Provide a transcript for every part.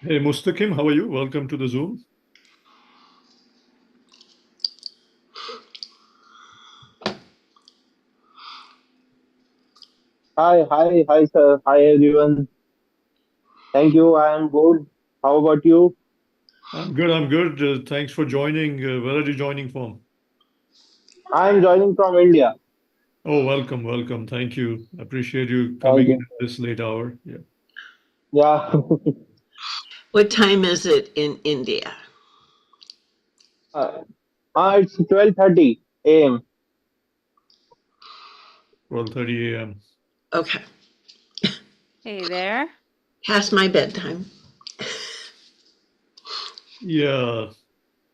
Hey, Mustakim, how are you? Welcome to the Zoom. Hi, sir. Hi, everyone. Thank you. I am good. How about you? I'm good. I'm good. Thanks for joining. Where are you joining from? I am joining from India. Oh, welcome, welcome. Thank you. Appreciate you Thank coming in you. at this late hour. Yeah. Yeah. What time is it in India? uh, it's 12:30 a.m. 12:30 a.m. Okay, Hey there. past my bedtime. Yeah.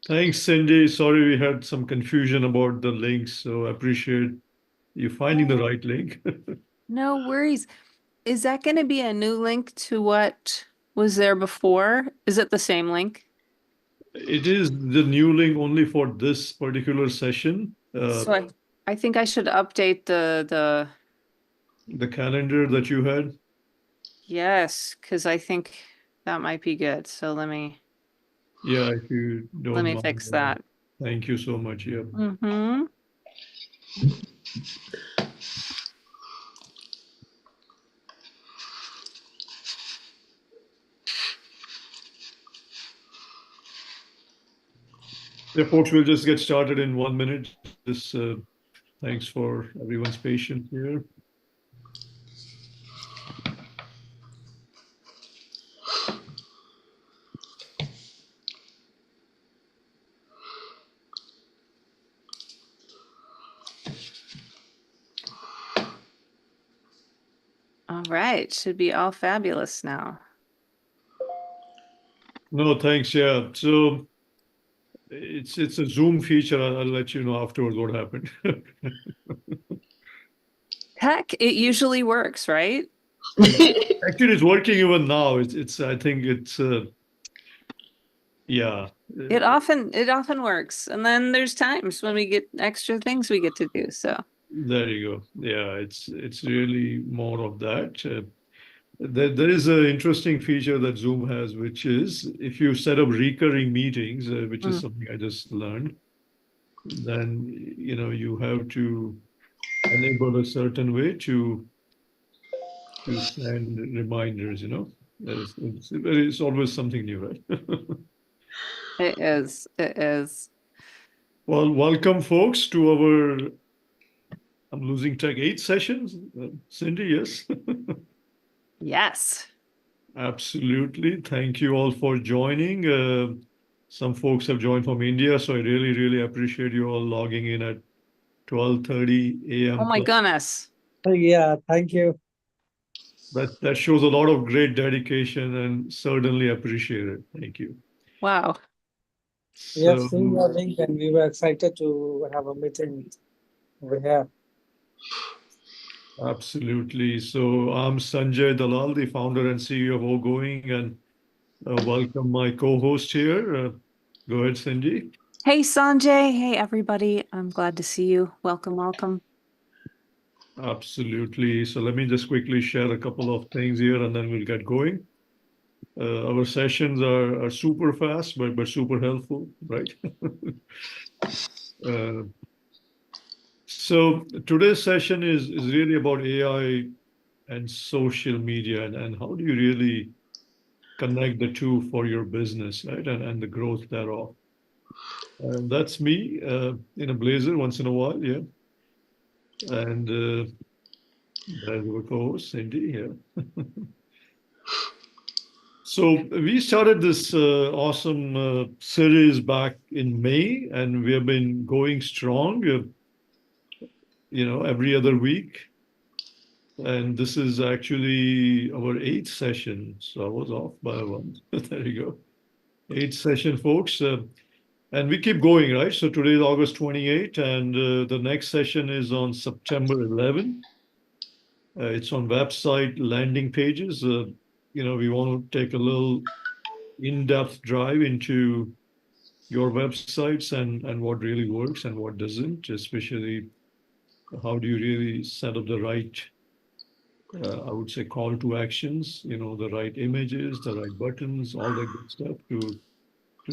Thanks, Cindy. Sorry we had some confusion about the links, so I appreciate you finding the Oh, right link. no worries. Is that going to be a new link to what was there before? Is it the same link? It is the new link only for this particular session. So I think I should update the The calendar that you had. yes, because I think that might be good. So Yeah, if you let don't me mind. fix that. Thank you so much. Yeah. Mm-hmm. Yeah, folks, we'll just get started in 1 minute. Just thanks for everyone's patience here. All right. Should be all fabulous now. No, thanks. Yeah. So it's a Zoom feature. I'll let you know afterwards what happened. Heck, it usually works, right? Yeah. Actually, it's working even now. It's I think it's yeah. It often works. And then there's times when we get extra things we get to do. So There you go. Yeah, it's really more of that. There is an interesting feature that Zoom has, which is if you set up recurring meetings, which is mm, something I just learned, then you have to enable a certain way to send reminders. It's always something new, right? it is. It is. Well, welcome, folks, to our I'm losing track 8 sessions. Cindy, yes. Yes. Absolutely. Thank you all for joining. Some folks have joined from India, so I really, really appreciate you all logging in at 12:30 Oh a.m. my goodness. Yeah, thank you. That shows a lot of great dedication and certainly appreciate it. Thank you. Wow. We have So seen your link and we were excited to have a meeting over here. absolutely. So I'm Sanjay Dalal, the founder and CEO of Ogoing, and welcome my co-host here. Go ahead, Cindy. Hey, Sanjay. Hey, everybody. I'm glad to see you. Welcome, welcome. Absolutely. So let me just quickly share a couple of things here and then we'll get going. Our sessions are super fast, but super helpful, right? uh, so today's session is really about AI and social media and how do you really connect the two for your business, right? And the growth thereof. And that's me in a blazer once in a while, yeah. And there's our co-host, Cindy here. So we started this awesome series back in May, and we have been going strong, every other week. And this is actually our 8th session. So I was off by one. There you go. 8th session, folks. And we keep going, right? So today is August 28, and the next session is on September 11. It's on website landing pages. We want to take a little in-depth drive into your websites and what really works and what doesn't, especially how do you really set up the right I would say call to actions, the right images, the right buttons, all that good stuff to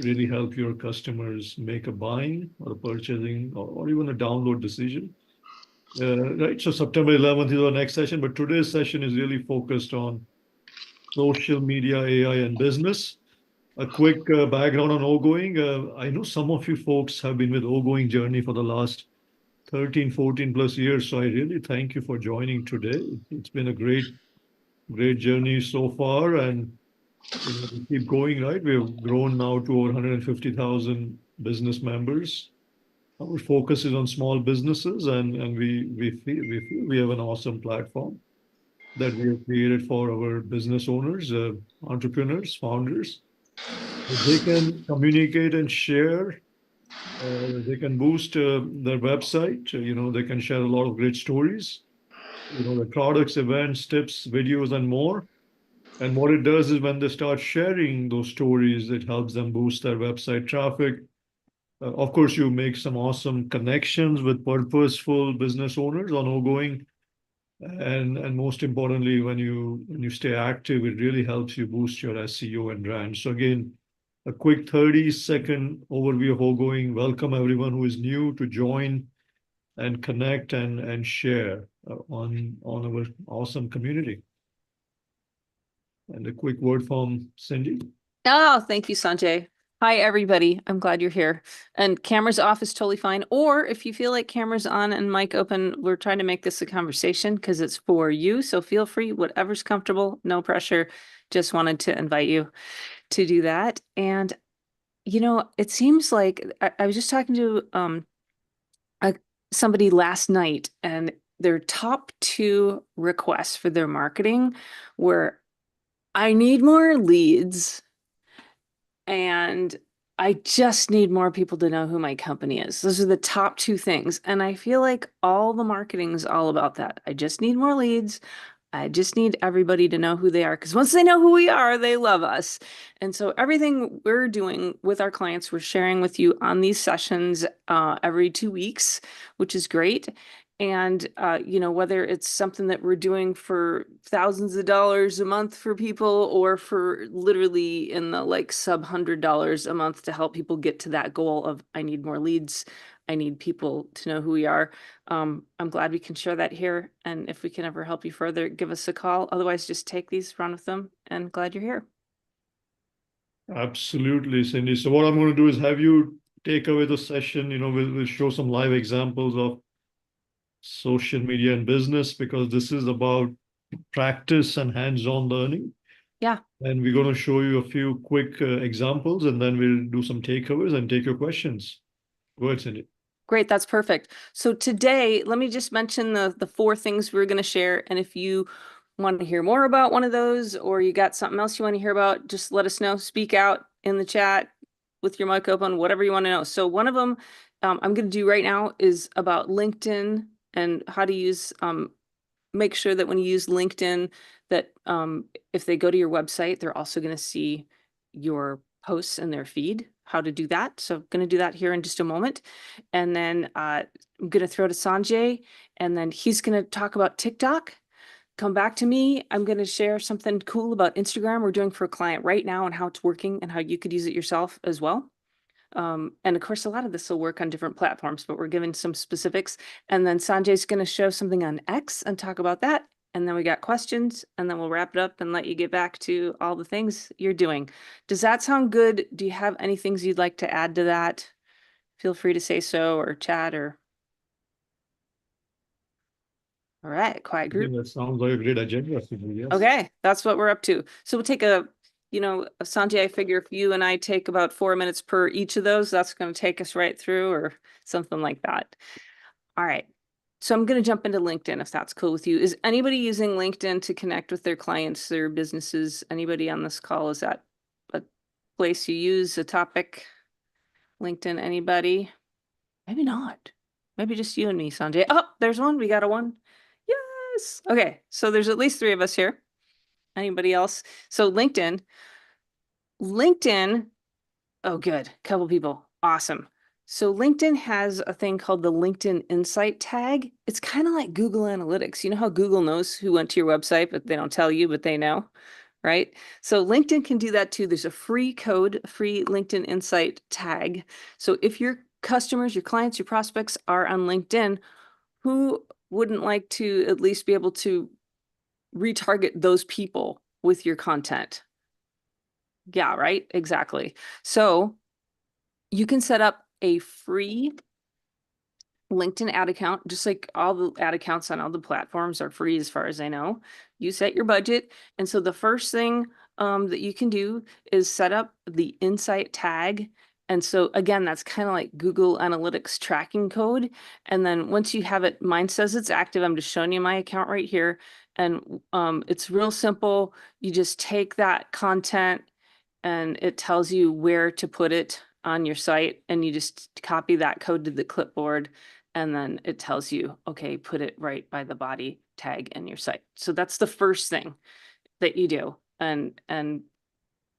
really help your customers make a buying or a purchasing or even a download decision. Right. So September 11th is our next session, but today's session is really focused on social media, AI, and business. A quick background on Ogoing. I know some of you folks have been with Ogoing journey for the last 13, 14 plus years. So I really thank you for joining today. It's been a great journey so far. And we keep going, right? We've grown now to over 150,000 business members. Our focus is on small businesses, and we feel we have an awesome platform that we have created for our business owners, entrepreneurs, founders. They can communicate and share. They can boost their website. They can share a lot of great stories. The products, events, tips, videos, and more. And what it does is when they start sharing those stories, it helps them boost their website traffic. Of course, you make some awesome connections with purposeful business owners on Ogoing. And most importantly, when you stay active, it really helps you boost your SEO and brand. So again, a quick 30-second overview of Ogoing. Welcome everyone who is new to join and connect and share on our awesome community. And a quick word from Cindy. Oh, thank you, Sanjay. Hi, everybody. I'm glad you're here. And cameras off is totally fine. Or if you feel like cameras on and mic open, we're trying to make this a conversation because it's for you. So feel free, whatever's comfortable, no pressure. Just wanted to invite you to do that. And, it seems like I was just talking to somebody last night, and their top 2 requests for their marketing were, I need more leads, and I just need more people to know who my company is. Those are the top 2 things. And I feel like all the marketing is all about that. I just need more leads. I just need everybody to know who they are, because once they know who we are, they love us. And so everything we're doing with our clients, we're sharing with you on these sessions every 2 weeks, which is great. And, whether it's something that we're doing for thousands of dollars a month for people, or for literally in the sub $100 a month to help people get to that goal of, I need more leads. I need people to know who we are. I'm glad we can share that here. And if we can ever help you further, give us a call. Otherwise, just take these, run with them, and glad you're here. Absolutely, Cindy. So what I'm going to do is have you take away the session. We'll show some live examples of social media and business, because this is about practice and hands-on learning. Yeah. And we're going to show you a few quick examples, and then we'll do some takeaways and take your questions. Go ahead, Cindy. Great, that's perfect. So today, let me just mention the 4 things we're going to share. And if you want to hear more about one of those, or you got something else you want to hear about, just let us know. Speak out in the chat with your mic open, whatever you want to know. So one of them I'm going to do right now is about LinkedIn and how to use, make sure that when you use LinkedIn, that if they go to your website, they're also going to see your posts in their feed, how to do that. So I'm going to do that here in just a moment. And then I'm going to throw to Sanjay, and then he's going to talk about TikTok. Come back to me. I'm going to share something cool about Instagram we're doing for a client right now and how it's working and how you could use it yourself as well. And of course, a lot of this will work on different platforms, but we're giving some specifics. And then Sanjay's going to show something on X and talk about that. And then we got questions, and then we'll wrap it up and let you get back to all the things you're doing. Does that sound good? Do you have any things you'd like to add to that? Feel free to say so, or chat, or. All right, quiet group. That sounds like a great agenda, Cindy. Yes. Okay, that's what we're up to. So we'll take Sanjay, I figure if you and I take about 4 minutes per each of those, that's going to take us right through, or something like that. All right. So I'm going to jump into LinkedIn, if that's cool with you. Is anybody using LinkedIn to connect with their clients, their businesses? Anybody on this call? Is that a place you use, a topic? LinkedIn, anybody? Maybe not. Maybe just you and me, Sanjay. Oh, there's one. We got a one. Yes. Okay. So there's at least 3 of us here. Anybody else? So LinkedIn, oh, good. Couple people. Awesome. So LinkedIn has a thing called the LinkedIn Insight tag. It's kind of like Google Analytics. You know how Google knows who went to your website, but they don't tell you, but they know, right? So LinkedIn can do that too. There's a free code, a free LinkedIn Insight tag. So if your customers, your clients, your prospects are on LinkedIn, who wouldn't like to at least be able to retarget those people with your content? Yeah, right? Exactly. So you can set up a free LinkedIn ad account, just like all the ad accounts on all the platforms are free as far as I know. You set your budget. And so the first thing that you can do is set up the Insight tag. And so again, that's kind of like Google Analytics tracking code. And then once you have it, mine says it's active. I'm just showing you my account right here. And it's real simple. You just take that content and it tells you where to put it on your site, and you just copy that code to the clipboard, and then it tells you, okay, put it right by the body tag in your site. So that's the first thing that you do, and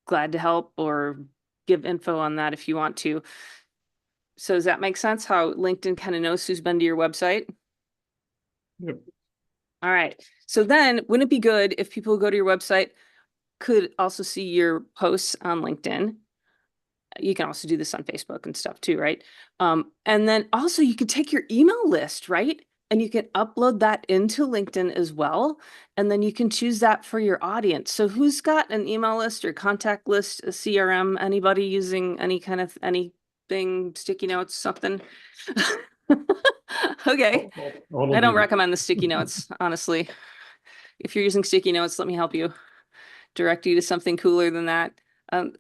glad to help or give info on that if you want to. So does that make sense how LinkedIn kind of knows who's been to your website? Yep. All right. So then wouldn't it be good if people who go to your website could also see your posts on LinkedIn? You can also do this on Facebook and stuff too, right? And then also you could take your email list, right? And you can upload that into LinkedIn as well. And then you can choose that for your audience. So who's got an email list or contact list, a CRM, anybody using any kind of anything, sticky notes, something? Okay. All I of don't you. recommend the sticky notes, honestly. If you're using sticky notes, let me help you, direct you to something cooler than that.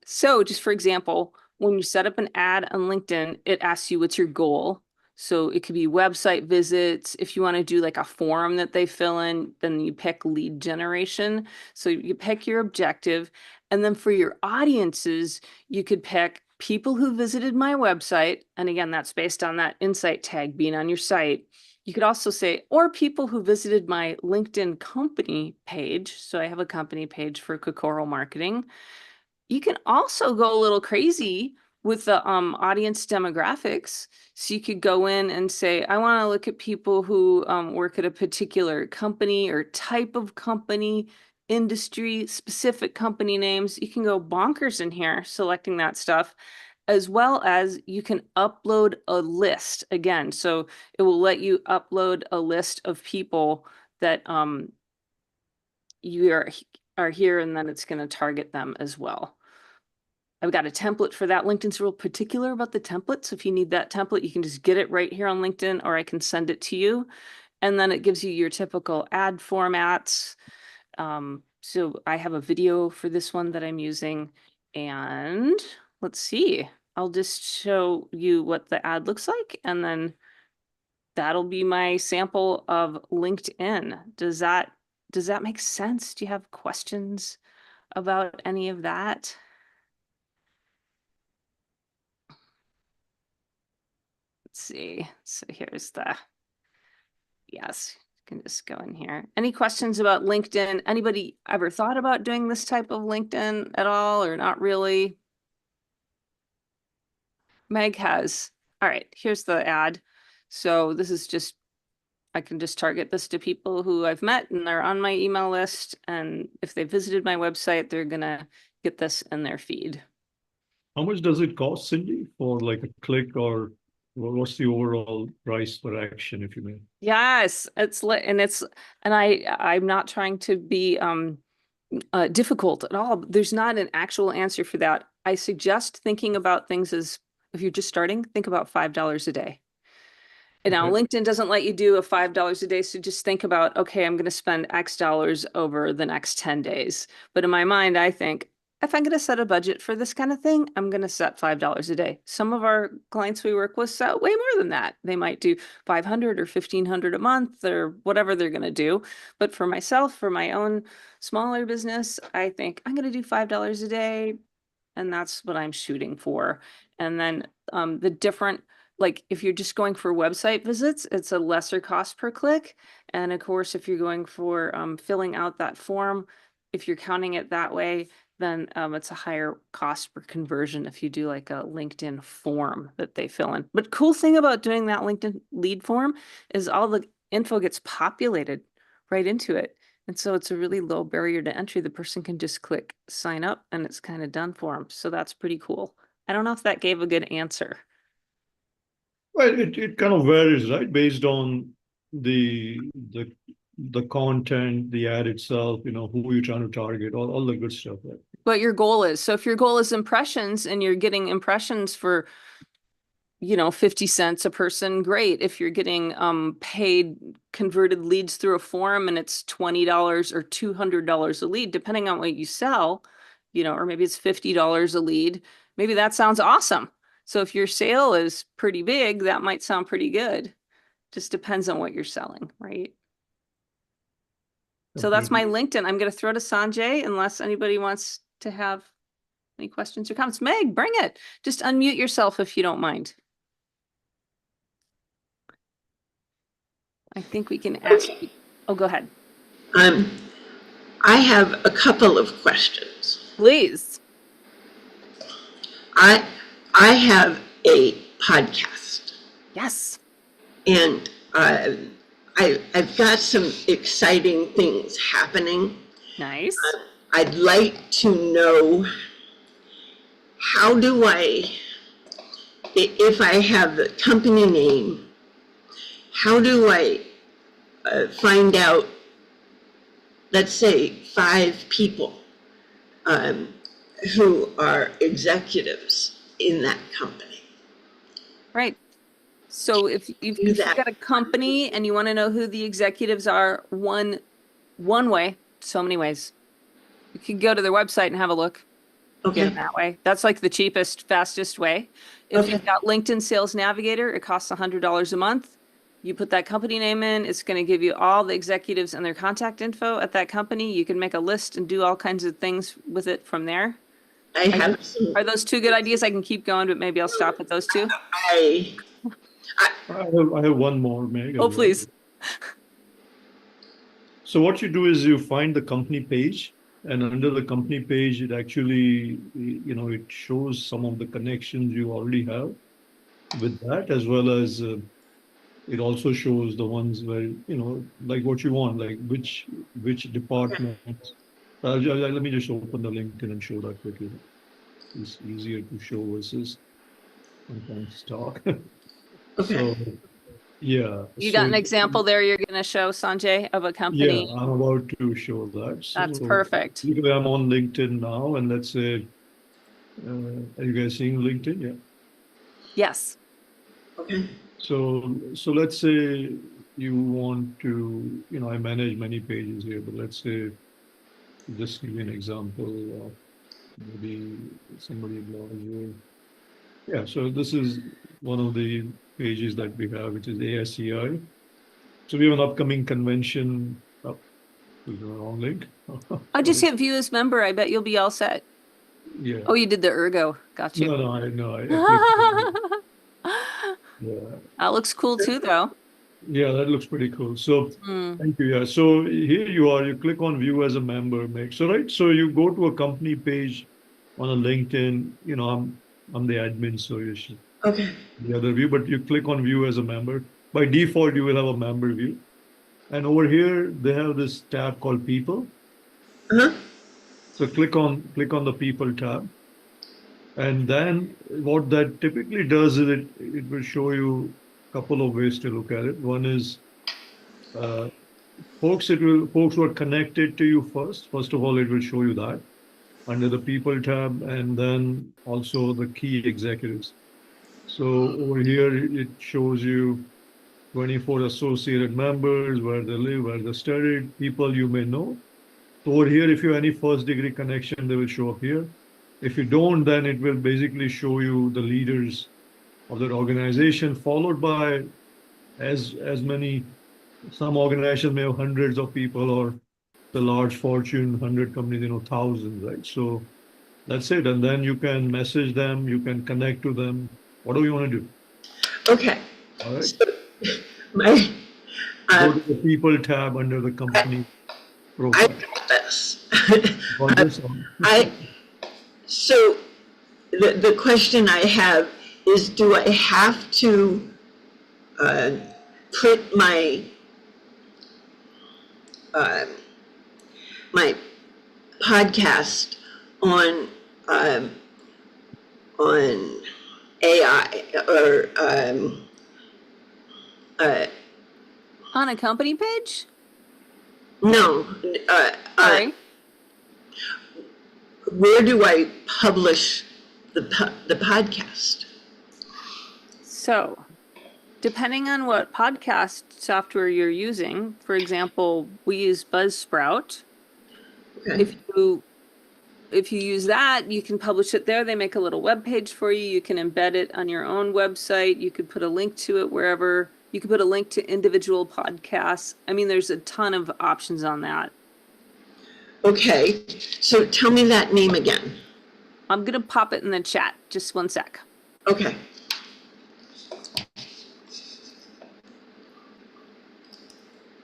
So just for example, when you set up an ad on LinkedIn, it asks you what's your goal. So it could be website visits. If you want to do like a form that they fill in, then you pick lead generation. So you pick your objective. And then for your audiences, you could pick people who visited my website. And again, that's based on that insight tag being on your site. You could also say, or people who visited my LinkedIn company page. So I have a company page for Kokoro marketing. You can also go a little crazy with the audience demographics. So you could go in and say, I want to look at people who work at a particular company or type of company, industry, specific company names. You can go bonkers in here selecting that stuff, as well as you can upload a list again. So it will let you upload a list of people that you are here, and then it's going to target them as well. I've got a template for that. LinkedIn's real particular about the template. So if you need that template, you can just get it right here on LinkedIn, or I can send it to you. And then it gives you your typical ad formats. So I have a video for this one that I'm using. And let's see, I'll just show you what the ad looks like. And then that'll be my sample of LinkedIn. Does that make sense? Do you have questions about any of that? Let's see. So here's the, yes, you can just go in here. Any questions about LinkedIn? Anybody ever thought about doing this type of LinkedIn at all, or not really? Meg has. All right, here's the ad. So this is just, I can just target this to people who I've met and they're on my email list. And if they visited my website, they're gonna get this in their feed. How much does it cost, Cindy, for like a click, or what's the overall price per action, if you may? Yes, I'm not trying to be difficult at all. There's not an actual answer for that. I suggest thinking about things as, if you're just starting, think about $5 a day. And now Okay. LinkedIn doesn't let you do a $5 a day. So just think about, okay, I'm going to spend X dollars over the next 10 days. But in my mind, I think if I'm going to set a budget for this kind of thing, I'm going to set $5 a day. Some of our clients we work with set way more than that. They might do 500 or 1,500 a month or whatever they're going to do. But for myself, for my own smaller business, I think I'm going to do $5 a day. And that's what I'm shooting for. And then the different, like if you're just going for website visits, it's a lesser cost per click. And of course, if you're going for filling out that form, if you're counting it that way, then it's a higher cost per conversion if you do like a LinkedIn form that they fill in. But cool thing about doing that LinkedIn lead form is all the info gets populated right into it. And so it's a really low barrier to entry. The person can just click sign up and it's kind of done for them. So that's pretty cool. I don't know if that gave a good answer. Well, it kind of varies, right? Based on the content, the ad itself, who you're trying to target, all the good stuff, right? What your goal is. So if your goal is impressions and you're getting impressions for 50 cents a person, great. If you're getting paid converted leads through a forum and it's $20 or $200 a lead, depending on what you sell, or maybe it's $50 a lead, maybe that sounds awesome. So if your sale is pretty big, that might sound pretty good. Just depends on what you're selling, right? So that's my LinkedIn. I'm going to throw to Sanjay unless anybody wants to have any questions or comments. Meg, bring it. Just unmute yourself if you don't mind. I think we can ask you. Oh, go ahead. I have a couple of questions. Please. I have a podcast, Yes. and I've got some exciting things happening. Nice. I'd like to know, how do if I have the company name, how do I find out, let's say, 5 people who are executives in that company? Right. So if you've got a company and you want to know who the executives are, one way, so many ways. You can go to their website and have a look. Okay. Get it that way. That's like the cheapest, fastest way. If you've got LinkedIn Sales Navigator, it costs $100 a month. You put that company name in, it's going to give you all the executives and their contact info at that company. You can make a list and do all kinds of things with it from there. Are those 2 good ideas? I can keep going, but maybe I'll stop at those 2. I have one more, Meg. Oh, please. So what you do is you find the company page, and under the company page, it actually, it shows some of the connections you already have with that, as well as it also shows the ones where, like what you want, like which department. Let me just open the LinkedIn and show that quickly. It's easier to show versus sometimes talk. So, yeah. You got an example there you're going to show, Sanjay, of a company? Yeah, I'm about to show that. That's perfect. I'm on LinkedIn now, and let's say, are you guys seeing LinkedIn? Yeah. Yes. Okay. So let's say you want to, I manage many pages here, but let's say, just give you an example of maybe somebody blogs here. Yeah, so this is one of the pages that we have, which is ASCI. So we have an upcoming convention. Oh, there's the wrong link. I just hit view as member. I bet you'll be all set. Yeah. Oh, you did the ergo. Got you. No, I yeah. That looks cool too, though. Yeah, that looks pretty cool. So thank you. Yeah. So here you are. You click on view as a member, Meg. So right. So you go to a company page on a LinkedIn. I'm the admin, so you should. Okay. The other view, but you click on view as a member. By default, you will have a member view. And over here, they have this tab called people. So click on the people tab. And then what that typically does is it will show you a couple of ways to look at it. One is folks who are connected to you first. First of all, it will show you that under the people tab, and then also the key executives. So over here, it shows you 24 associated members, where they live, where they studied, people you may know. So over here, if you have any first degree connection, they will show up here. If you don't, then it will basically show you the leaders of that organization, followed by as many, some organizations may have hundreds of people, or the large Fortune 100 companies, thousands, right? So that's it. And then you can message them, you can connect to them. What do you want to do? Okay. All right. So Go to the people tab under the company. I profile. got this. Got this on. So the question I have is, do I have to put my uh, my podcast on um, on AI or On a company page? no? All right. Where do I publish the podcast? So, depending on what podcast software you're using, for example, we use Buzzsprout. Okay. If you use that, you can publish it there. They make a little web page for you. You can embed it on your own website. You could put a link to it wherever. You could put a link to individual podcasts. I mean, there's a ton of options on that. Okay, so tell me that name again. I'm going to pop it in the chat. Just one sec. Okay.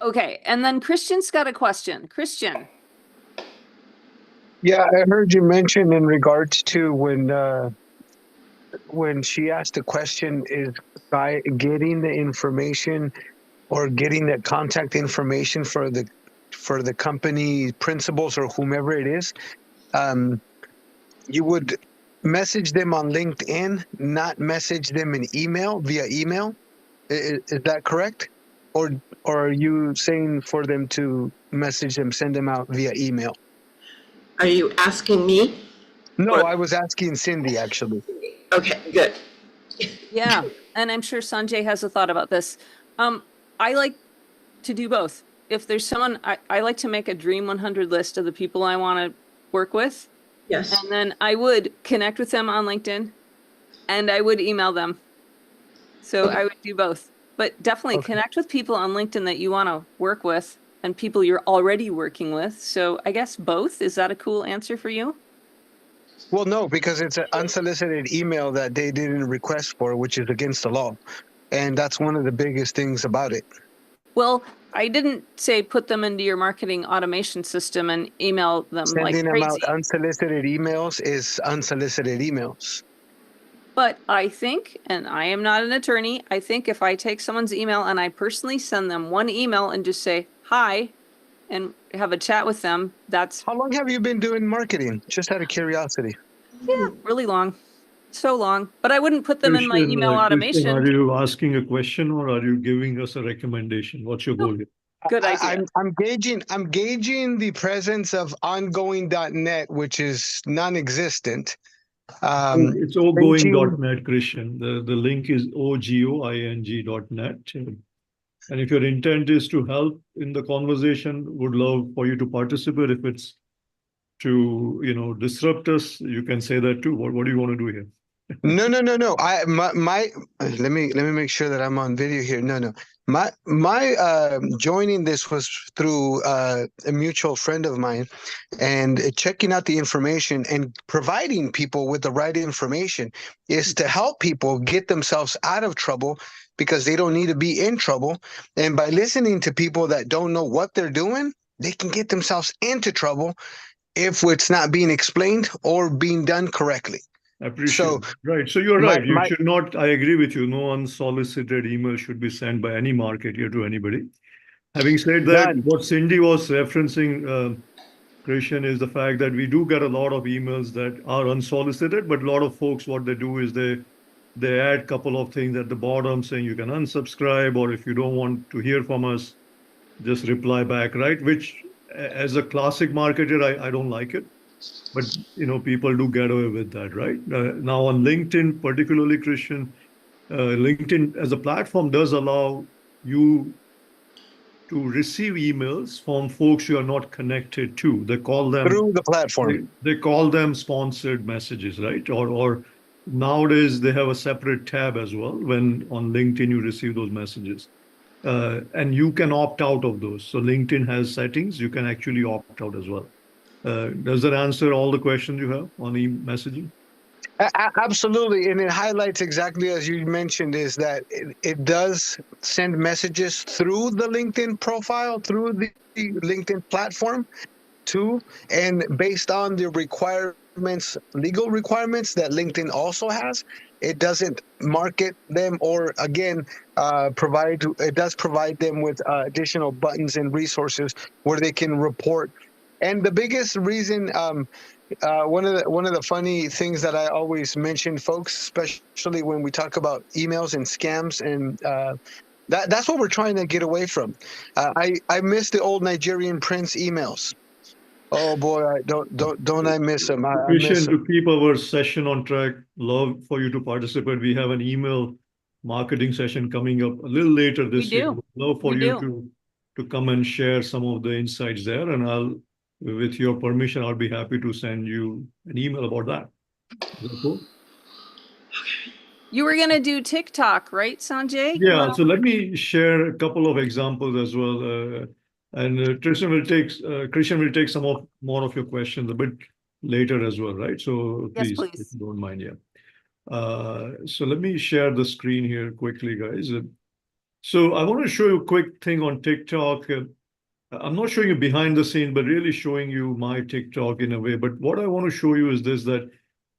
Okay, and then Christian's got a question. Christian. Yeah, I heard you mention in regards to when she asked the question, is by getting the information or getting the contact information for the company principals or whomever it is, you would message them on LinkedIn, not message them in via email. Is that correct? Or are you saying for them to message them, send them out via email? Are you asking me? No, Or- I was asking Cindy, actually. Okay, good. Yeah, and I'm sure Sanjay has a thought about this. I like to do both. If there's someone, I like to make a Dream 100 list of the people I want to work with. Yes. And then I would connect with them on LinkedIn and I would email them. So Okay. I would do both. But definitely connect with people on LinkedIn that you want to work with and people you're already working with. So I guess both. Is that a cool answer for you? Well, no, because it's an unsolicited email that they didn't request for, which is against the law. And that's one of the biggest things about it. Well, I didn't say put them into your marketing automation system and email them like Sending them crazy. out unsolicited emails is unsolicited emails. But I think, and I am not an attorney, I think if I take someone's email and I personally send them one email and just say hi and have a chat with them, that's How long have you been doing marketing? Just out of curiosity. really long. So long. But I wouldn't put them in my Christian, email Christian, automation. are you asking a question or are you giving us a recommendation? What's your goal here? Good idea. I'm gauging the presence of ongoing.net, which is non-existent. It's ogoing.net, Christian. The link is ogoing.net. And if your intent is to help in the conversation, would love for you to participate. If it's to, disrupt us, you can say that too. What do you want to do here? No. Let me make sure that I'm on video here. No. My joining this was through a mutual friend of mine, and checking out the information and providing people with the right information is to help people get themselves out of trouble because they don't need to be in trouble. And by listening to people that don't know what they're doing, they can get themselves into trouble if it's not being explained or being done correctly. I appreciate it. Right. So you're right. You should not, I agree with you. No unsolicited email should be sent by any marketer to anybody. Having said that, what Cindy was referencing, Christian, is the fact that we do get a lot of emails that are unsolicited, but a lot of folks, what they do is they add a couple of things at the bottom saying you can unsubscribe, or if you don't want to hear from us, just reply back, right? Which, as a classic marketer, I don't like it. But, people do get away with that, right? Now on LinkedIn, particularly, Christian, LinkedIn as a platform does allow you to receive emails from folks you are not connected to. They call them through the platform. They call them sponsored messages, right? Or nowadays they have a separate tab as well when on LinkedIn you receive those messages. And you can opt out of those. So LinkedIn has settings, you can actually opt out as well. Does that answer all the questions you have on messaging? Absolutely, and it highlights exactly as you mentioned is that it does send messages through the LinkedIn profile, through the LinkedIn platform too, and based on the requirements, legal requirements that LinkedIn also has, it doesn't market them or again it does provide them with additional buttons and resources where they can report. And the biggest reason, one of the funny things that I always mention, folks, especially when we talk about emails and scams, and that's what we're trying to get away from. I miss the old Nigerian prince emails. Oh boy, don't I miss them? I miss Christian, them. to keep our session on track, love for you to participate. We have an email marketing session coming up a little later We this week. do. Love for We you do. to come and share some of the insights there, and with your permission, I'll be happy to send you an email about that. Is that cool? You were gonna do TikTok, right, Sanjay? You Yeah, wanna- so let me share a couple of examples as well. And Christian will take more of your questions a bit later as well, right? So Yes, please, if please. you don't mind, yeah. So let me share the screen here quickly, guys. So I want to show you a quick thing on TikTok. I'm not showing you behind the scene, but really showing you my TikTok in a way. But what I want to show you is this, that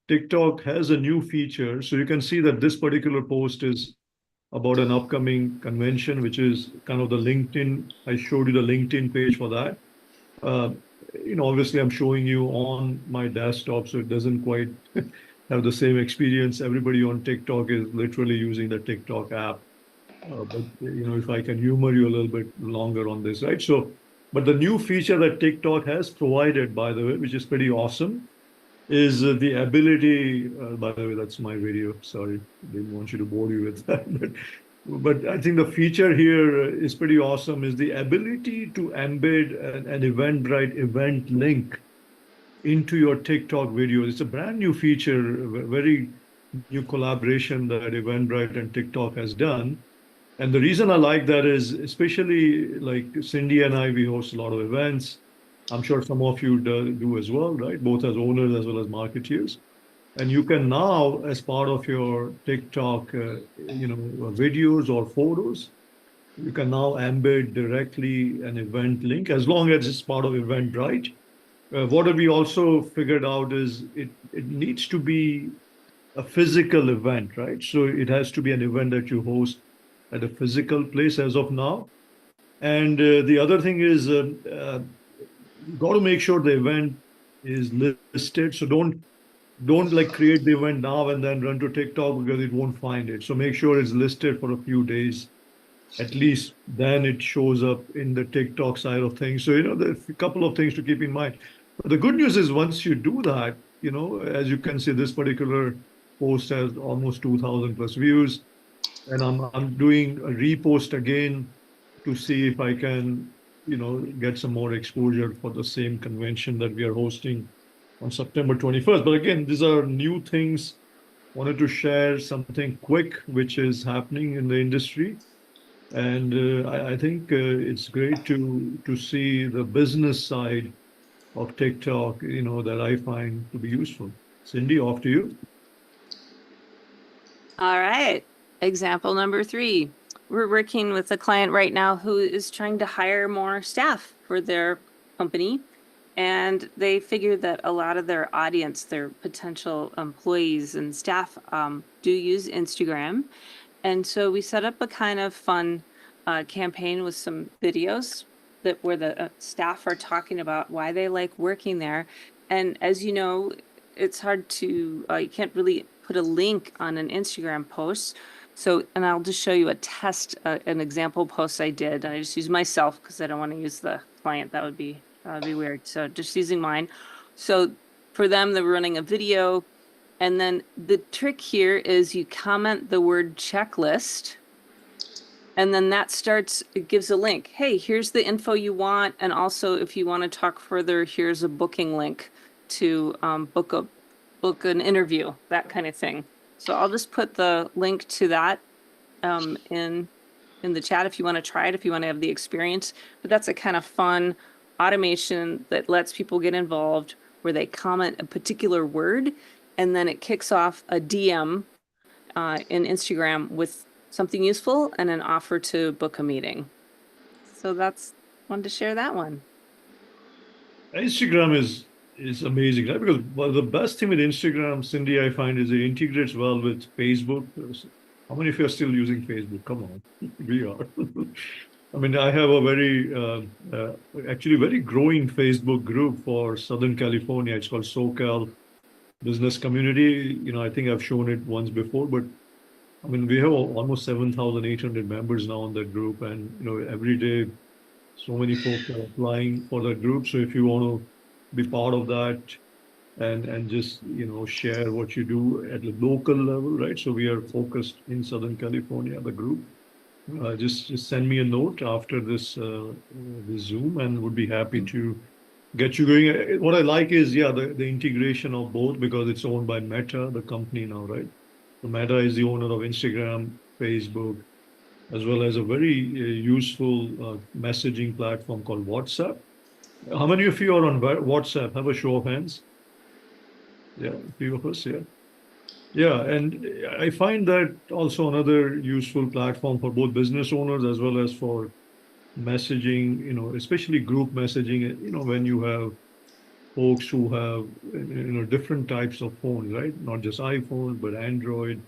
TikTok has a new feature. So you can see that this particular post is about an upcoming convention, which is kind of the LinkedIn. I showed you the LinkedIn page for that. Uh, Obviously, I'm showing you on my desktop, so it doesn't quite have the same experience. Everybody on TikTok is literally using the TikTok app. But if I can humor you a little bit longer on this, right? So, but the new feature that TikTok has provided, by the way, which is pretty awesome, is the ability. By the way, that's my video. Sorry, didn't want you to bore you with that. But I think the feature here is pretty awesome. Is the ability to embed an Eventbrite event link into your TikTok videos. It's a brand new feature, very new collaboration that Eventbrite and TikTok has done. And the reason I like that is, especially like Cindy and I, we host a lot of events. I'm sure some of you do as well, right? Both as owners as well as marketeers. And you can now, as part of your TikTok, videos or photos, you can now embed directly an event link as long as it's part of Eventbrite. What we also figured out is it needs to be a physical event, right? So it has to be an event that you host at a physical place as of now. And the other thing is, you got to make sure the event is listed. So don't like create the event now and then run to TikTok because it won't find it. So make sure it's listed for a few days. At least then it shows up in the TikTok side of things. So, there's a couple of things to keep in mind. But the good news is once you do that, as you can see, this particular post has almost 2,000 plus views. And I'm doing a repost again to see if I can, get some more exposure for the same convention that we are hosting on September 21st. But again, these are new things. Wanted to share something quick, which is happening in the industry. And I think it's great to see the business side of TikTok, that I find to be useful. Cindy, off to you. All right. Example number 3. We're working with a client right now who is trying to hire more staff for their company. And they figured that a lot of their audience, their potential employees and staff, do use Instagram. And so we set up a kind of fun campaign with some videos where the staff are talking about why they like working there. And as you know, it's hard to, you can't really put a link on an Instagram post. So, and I'll just show you a test, an example post I did. And I just use myself because I don't want to use the client. That would be weird. So just using mine. So for them, they're running a video. And then the trick here is you comment the word checklist. And then that it gives a link. Hey, here's the info you want. And also, if you want to talk further, here's a booking link to book an interview, that kind of thing. So I'll just put the link to that in the chat if you want to try it, if you want to have the experience. But that's a kind of fun automation that lets people get involved where they comment a particular word and then it kicks off a DM in Instagram with something useful and an offer to book a meeting. So that's wanted to share that one. Instagram is amazing, right? Because the best thing with Instagram, Cindy, I find is it integrates well with Facebook. How many of you are still using Facebook? Come on, we are. I mean, I have a actually very growing Facebook group for Southern California. It's called SoCal Business Community. I think I've shown it once before, but I mean, we have almost 7,800 members now on that group, and every day, so many folks are applying for that group. So if you want to be part of that and just share what you do at the local level, right? So we are focused in Southern California, the group. Just send me a note after this Zoom, and would be happy to get you going. What I like is, the integration of both, because it's owned by Meta, the company now, right? So Meta is the owner of Instagram, Facebook, as well as a very useful messaging platform called WhatsApp. How many of you are on WhatsApp? Have a show of hands. Yeah, a few of us, yeah. Yeah, and I find that also another useful platform for both business owners as well as for messaging, especially group messaging, when you have folks who have, different types of phones, right? Not just iPhones, but Android,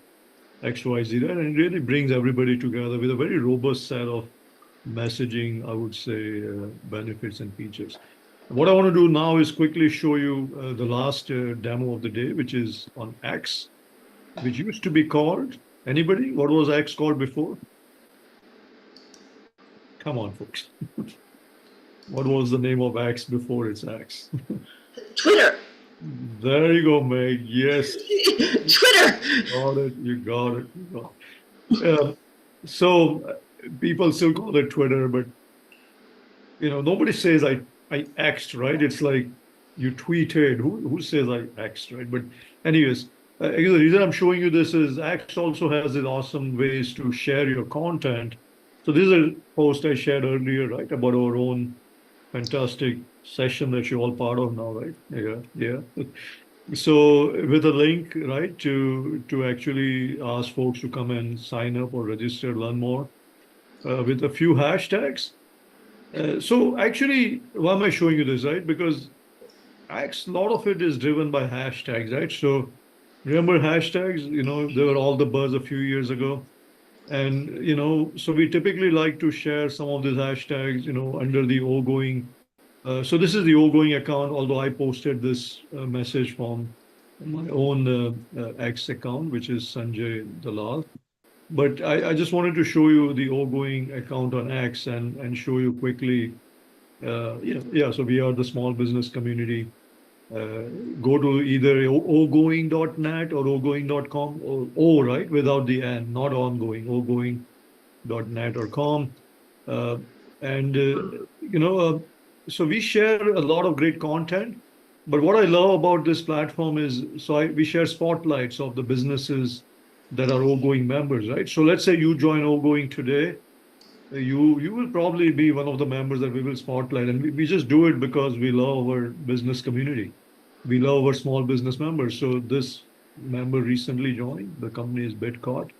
XYZ, right? And it really brings everybody together with a very robust set of messaging, I would say, benefits and features. What I want to do now is quickly show you the last demo of the day, which is on X, which used to be called, anybody? What was X called before? Come on, folks. What was the name of X before it's X? Twitter. There you go, Meg. Yes. Twitter. Got it. You got it. So people still call it Twitter, but nobody says I X'd, right? It's like you tweeted. Who says I X'd, right? But anyways, the reason I'm showing you this is X also has these awesome ways to share your content. So this is a post I shared earlier, right, about our own fantastic session that you're all part of now, right? Yeah. So with a link, right, to actually ask folks to come and sign up or register, learn more, with a few hashtags. So actually, why am I showing you this, right? Because a lot of it is driven by hashtags, right? So remember hashtags, they were all the buzz a few years ago. And, so we typically like to share some of these hashtags, under the Ogoing. So this is the Ogoing account, although I posted this message from my own X account, which is Sanjay Dalal. But I just wanted to show you the Ogoing account on X and show you quickly, so we are the small business community. Go to either ogoing.net or ogoing.com, or right, without the N, not ongoing, ogoing.net or com. So we share a lot of great content. But what I love about this platform is, we share spotlights of the businesses that are Ogoing members, right? So let's say you join Ogoing today, you will probably be one of the members that we will spotlight. And we just do it because we love our business community. We love our small business members. So this member recently joined. The company is Bitcot,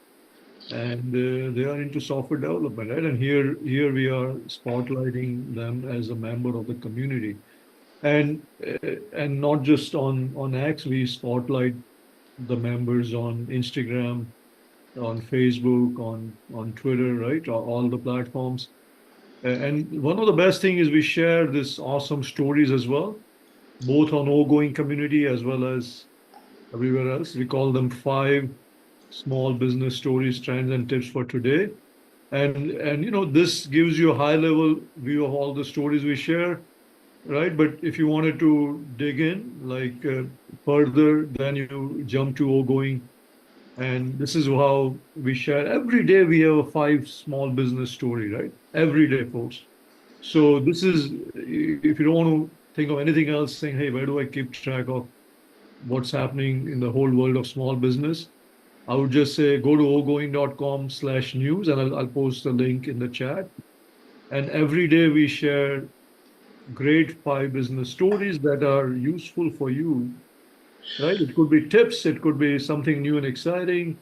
and they are into software development, right? And here we are spotlighting them as a member of the community. And not just on X, we spotlight the members on Instagram, on Facebook, on Twitter, right? All the platforms. And one of the best things is we share this awesome stories as well, both on Ogoing community as well as everywhere else. We call them 5 small business stories, trends, and tips for today. And this gives you a high level view of all the stories we share, right? But if you wanted to dig in, like further, then you jump to Ogoing. And this is how we share. Every day we have a 5 small business story, right? Every day, folks. So this is, if you don't want to think of anything else, saying, hey, where do I keep track of what's happening in the whole world of small business? I would just say, go to ogoing.com/news, and I'll post the link in the chat. And every day we share great 5 business stories that are useful for you, right? It could be tips, it could be something new and exciting.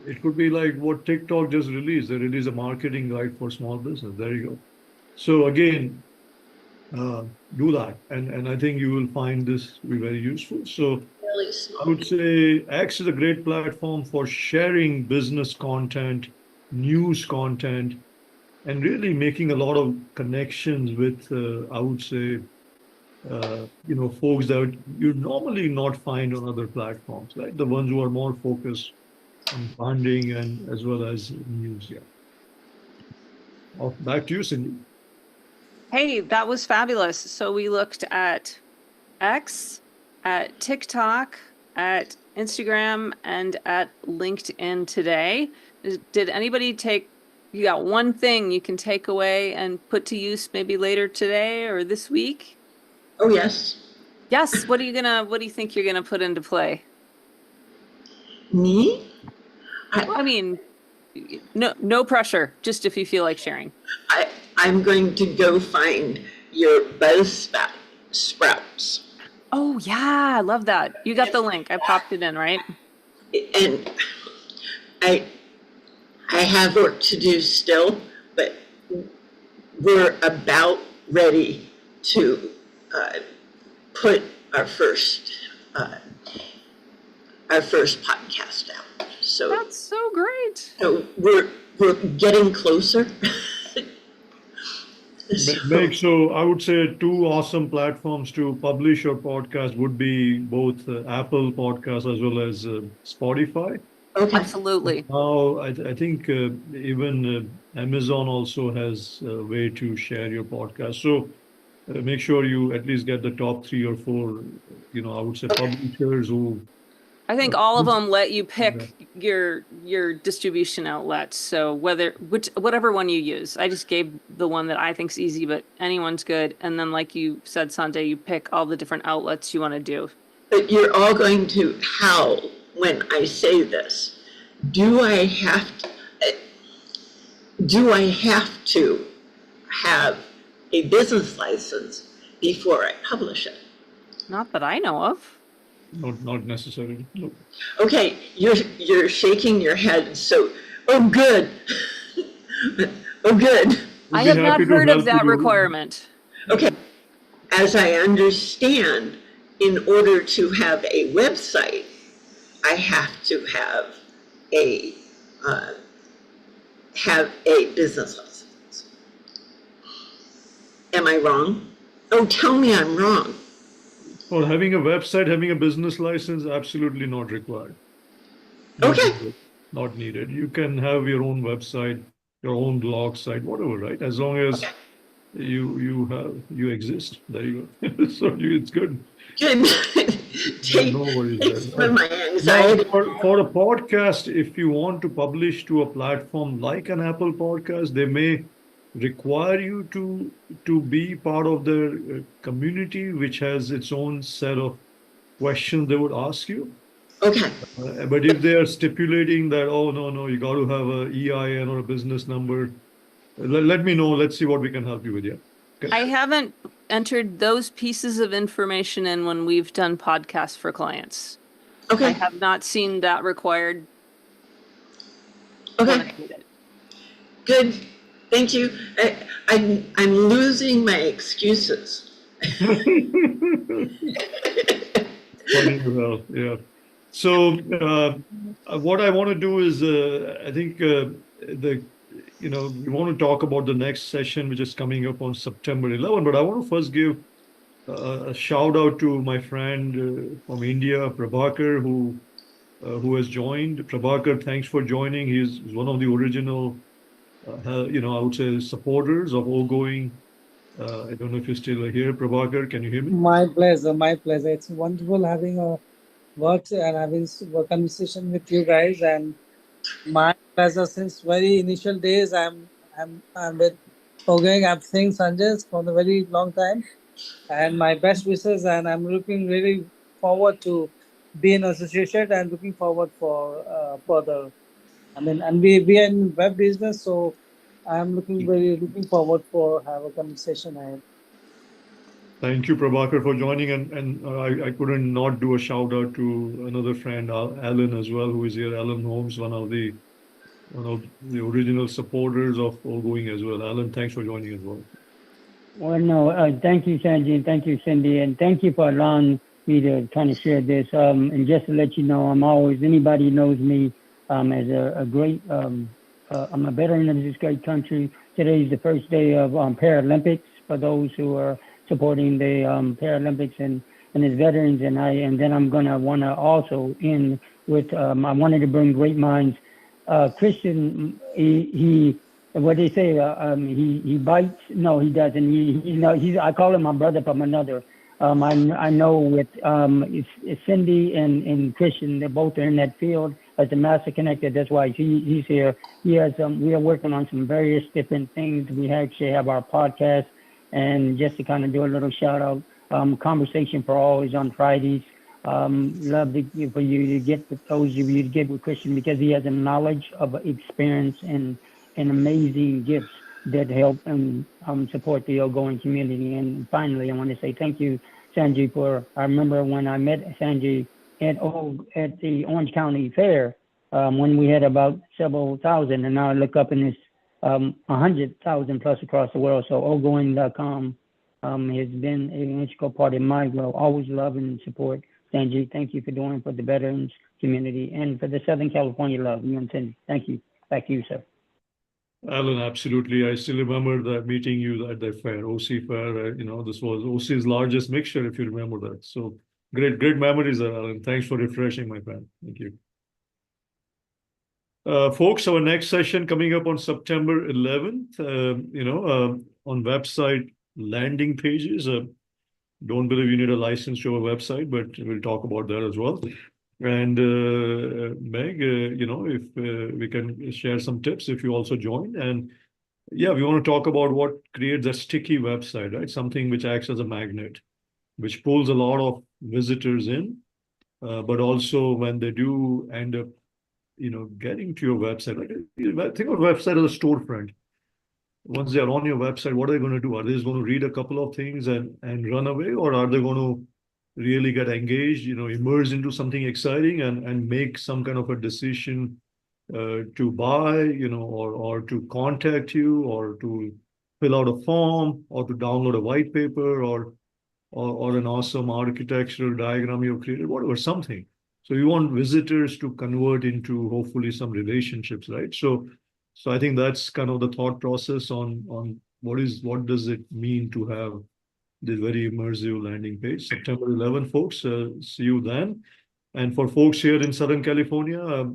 It could be like what TikTok just released. They released a marketing guide for small business. There you go. So again, do that. And I think you will find this to be very useful. So Really I small. would say X is a great platform for sharing business content, news content, and really making a lot of connections with, I would say, folks that you normally not find on other platforms, right? The ones who are more focused on branding and as well as news. Yeah. Back to you, Cindy. Hey, that was fabulous. So we looked at X, at TikTok, at Instagram, and at LinkedIn today. Did anybody you got one thing you can take away and put to use maybe later today or this week? Oh, yes. Yes. What do you think you're gonna put into play? Me? I mean, no pressure, just if you feel like sharing. I'm going to go find your Buzzsprouts. Oh yeah, I love that. You got the link. I popped it in, right? And I have work to do still, but we're about ready to put our first podcast out. So That's so great. so we're getting closer. So I would say two awesome platforms to publish your podcast would be both Apple Podcasts as well as Spotify. Okay. Absolutely. Now, I think even Amazon also has a way to share your podcast. So make sure you at least get the top 3 or 4, I would say publishers who. I think all of them let you pick your distribution outlets. So whatever one you use, I just gave the one that I think's easy, but anyone's good. And then, like you said, Sanjay, you pick all the different outlets you want to do. But you're all going to howl when I say this. Do I have to have a business license before I publish it? Not that I know of. Not necessarily. No. Okay, you're shaking your head. So, oh good, oh good. I have not heard of that requirement. Okay, as I understand, in order to have a website, I have to have a business license. Am I wrong? Oh, tell me I'm wrong. For having a website, having a business license, absolutely not required. Okay. Not needed. You can have your own website, your own blog site, whatever, right? As long as you exist. There you go. So it's good. Good. Take No worries there. some of my anxiety. Now, for a podcast, if you want to publish to a platform like an Apple podcast, they may require you to be part of their community, which has its own set of questions they would ask you. Okay. But if they are stipulating that, oh, no, you got to have a EIN or a business number, let me know. Let's see what we can help you with. Yeah. Okay. I haven't entered those pieces of information in when we've done podcasts for clients. Okay. I have not seen that required. Okay. Good. Thank you. I'm losing my excuses. Funny as hell, yeah. So what I want to do is, I think we want to talk about the next session, which is coming up on September 11. But I want to first give a shout out to my friend from India, Prabhakar, who has joined. Prabhakar, thanks for joining. He's one of the original, I would say, supporters of Ogoing. I don't know if you're still here, Prabhakar. Can you hear me? My pleasure, my pleasure. It's wonderful having a work and having a conversation with you guys, and my pleasure since very initial days. I'm with Ogoing. I'm seeing Sanjay for a very long time, and my best wishes. And I'm looking really forward to being associated and looking forward for further. I mean, and we are in web business, so I'm looking forward for have a conversation ahead. Thank you, Prabhakar, for joining. And I couldn't not do a shout out to another friend, Alan, as well, who is here. Alan Holmes, one of the original supporters of Ogoing as well. Alan, thanks for joining as well. Well, no, thank you, Sanjay, and thank you, Cindy, and thank you for allowing me to kind of share this. And just to let you know, anybody knows me as a great, I'm a veteran of this great country. Today is the first day of Paralympics for those who are supporting the Paralympics and as veterans. And then I'm gonna want to also end with, I wanted to bring great minds. Christian, he what they say, he bites. No, he doesn't. I call him my brother from another. I know with it's Cindy and Christian, they both are in that field as the master connector. That's why he's here. He has we are working on some various different things. We actually have our podcast, and just to kind of do a little shout out, Conversation for All is on Fridays. Love for you to get with those of you to get with Christian because he has a knowledge of experience and amazing gifts that help and support the Ogoing community. And finally, I want to say thank you, Sanjay, I remember when I met Sanjay at the Orange County Fair when we had about several thousand, and now I look up and it's 100,000 plus across the world. So Ogoing.com has been an integral part of my growth. Always love and support. Sanjay, thank you for doing for the veterans community and for the Southern California love. You and Cindy, thank you. Back to you, sir. Alan, absolutely. I still remember that meeting you at the fair, OC fair. This was OC's largest mixture, if you remember that. So great memories there, Alan. Thanks for refreshing, my friend. Thank you. Folks, our next session coming up on September 11th, on website landing pages. Don't believe you need a license to our website, but we'll talk about that as well. And Meg, if we can share some tips if you also join. And yeah, we want to talk about what creates a sticky website, right? Something which acts as a magnet, which pulls a lot of visitors in, but also when they do end up, getting to your website, like, think of a website as a storefront. Once they're on your website, what are they going to do? Are they just going to read a couple of things and run away, or are they going to really get engaged, immerse into something exciting and make some kind of a decision to buy, or to contact you, or to fill out a form, or to download a white paper, or an awesome architectural diagram you've created, whatever, something. So you want visitors to convert into hopefully some relationships, right? So I think that's kind of the thought process on what does it mean to have this very immersive landing page. September 11th, folks. See you then. And for folks here in Southern California,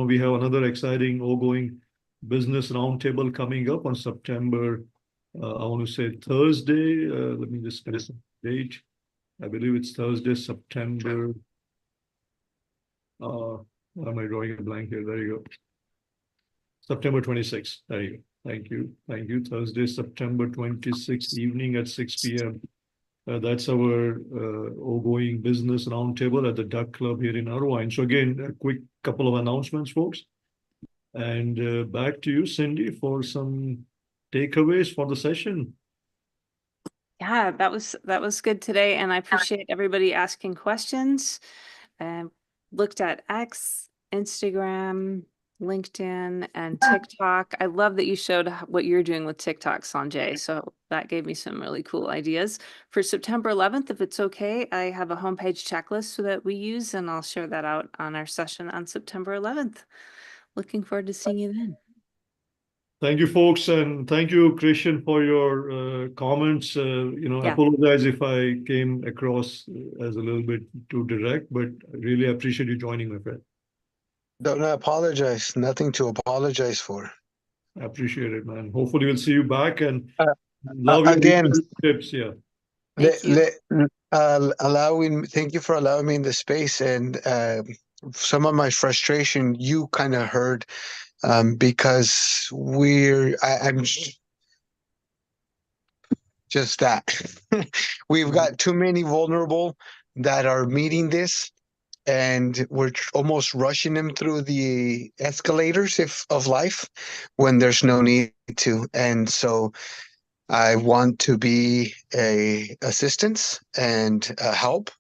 we have another exciting Ogoing Business Roundtable coming up on September, I want to say Thursday. Let me just get some date. I believe it's Thursday, September. Why am I drawing a blank here? There you go. September 26th. There you go. Thank you. Thank you. Thursday, September 26th evening at 6 p.m. That's our Ogoing Business Roundtable at the Duck Club here in Irvine. So again, a quick couple of announcements, folks. And back to you, Cindy, for some takeaways for the session. Yeah, that was good today, and I appreciate everybody asking questions. Looked at X, Instagram, LinkedIn, and TikTok. I love that you showed what you're doing with TikTok, Sanjay. So that gave me some really cool ideas. For September 11th, if it's okay, I have a homepage checklist so that we use, and I'll share that out on our session on September 11th. Looking forward to seeing you then. Thank you, folks, and thank you, Christian, for your comments. I apologize if I came across as a little bit too direct, but I really appreciate you joining, my friend. Don't apologize. Nothing to apologize for. I appreciate it, man. Hopefully, we'll see you back, and love again. Tips, yeah. Thank you. Thank you for allowing me in the space, and some of my frustration you kind of heard. Because I'm just that. We've got too many vulnerable that are meeting this, and we're almost rushing them through the escalators of life when there's no need to. And so I want to be a assistance and a help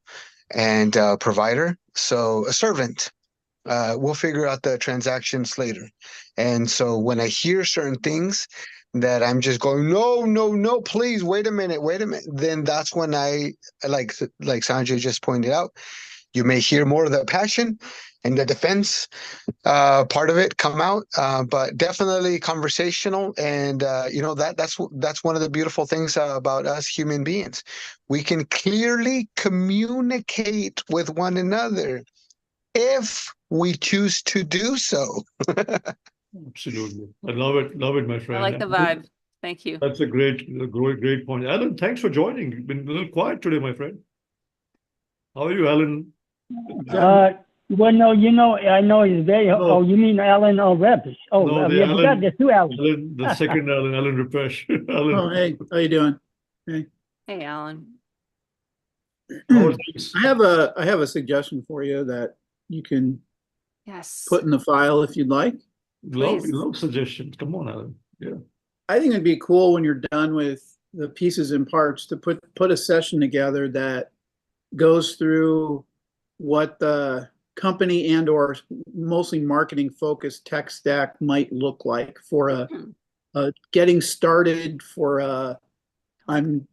and a provider. So a servant. We'll figure out the transactions later. And so when I hear certain things that I'm just going, no, no, no, please wait a minute, then that's when I like Sanjay just pointed out, you may hear more of the passion and the defense part of it come out, but definitely conversational. And that's one of the beautiful things about us human beings. We can clearly communicate with one another if we choose to do so. Absolutely. I love it, my friend. I like the vibe. Thank you. That's a great point. Alan, thanks for joining. You've been a little quiet today, my friend. How are you, Alan? Well, no, I know he's very. No. Oh, you mean Alan Repech? Oh, No, we forgot there's two Alans. Alan, the second Alan, Alan Repech. Alan, Oh, hey, how you doing? Hey. Hey, Alan. how are things? I have a suggestion for you that you can Yes. put in the file if you'd like. Please. Love suggestions. Come on, Alan. Yeah. I think it'd be cool when you're done with the pieces and parts to put a session together that goes through what the company and or mostly marketing focused tech stack might look like for a getting started, for a I'm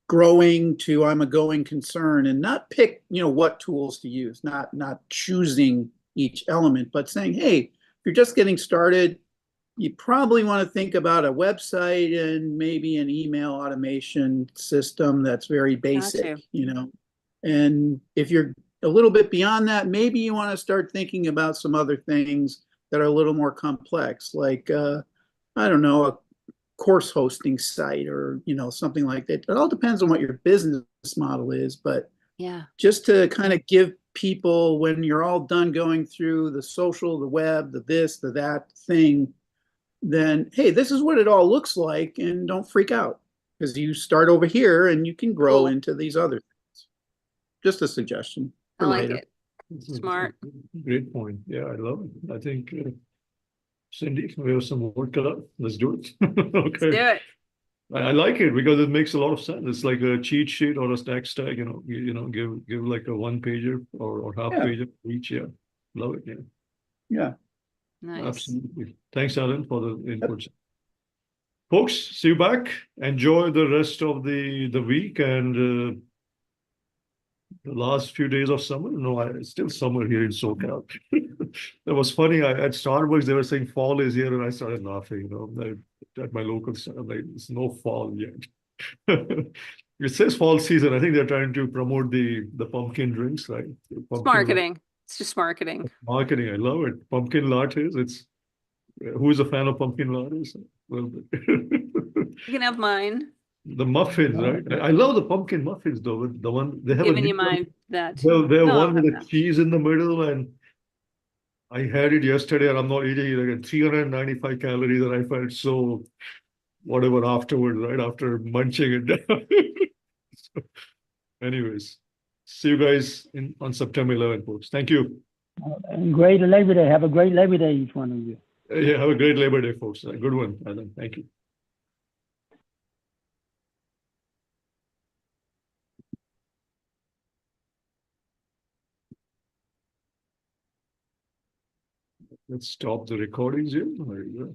growing to I'm a going concern, and not pick what tools to use, not choosing each element, but saying, hey, if you're just getting started, you probably want to think about a website and maybe an email automation system that's very basic, and if you're a little bit beyond that, maybe you want to start thinking about some other things that are a little more complex, like I don't know, a course hosting site or something like that. It all depends on what your business model is, but Yeah. just to kind of give people, when you're all done going through the social, the web, the this, the that thing, then hey, this is what it all looks like, and don't freak out, because you start over here and you can grow Cool. into these other things. Just a suggestion I for like later. it. Smart. Great point. Yeah, I love it. I think, Cindy, we have some work cut out. Let's do it. Let's Okay. do it. I like it because it makes a lot of sense. It's like a cheat sheet or a stack stack, give like a one pager or half Yeah. pager each. Yeah. Love it. Yeah. Yeah. Nice. Absolutely. Thanks, Alan, for the inputs. Folks, see you back. Enjoy the rest of the week and the last few days of summer. No, it's still summer here in SoCal. That was funny. At Starbucks, they were saying fall is here, and I started laughing. At my local store, like, it's no fall yet. It says fall season. I think they're trying to promote the pumpkin drinks, right? It's Pumpkin marketing. It's just marketing. marketing. I love it. Pumpkin lattes. Who's a fan of pumpkin lattes? Well, You can have mine. the muffins, right? I love the pumpkin muffins though. The one they have Giving a you new one. mine that. Well, they have No, one with I'll the have that. cheese in the middle, and I had it yesterday, and I'm not eating it again. 395 calories, and I felt so whatever afterwards, right after munching it down. So, anyways, see you guys on September 11th, folks. Thank you. Great Labor Day. Have a great Labor Day, each one of you. Yeah, have a great Labor Day, folks. A good one, Alan. Thank you. Let's stop the recordings here. There you go.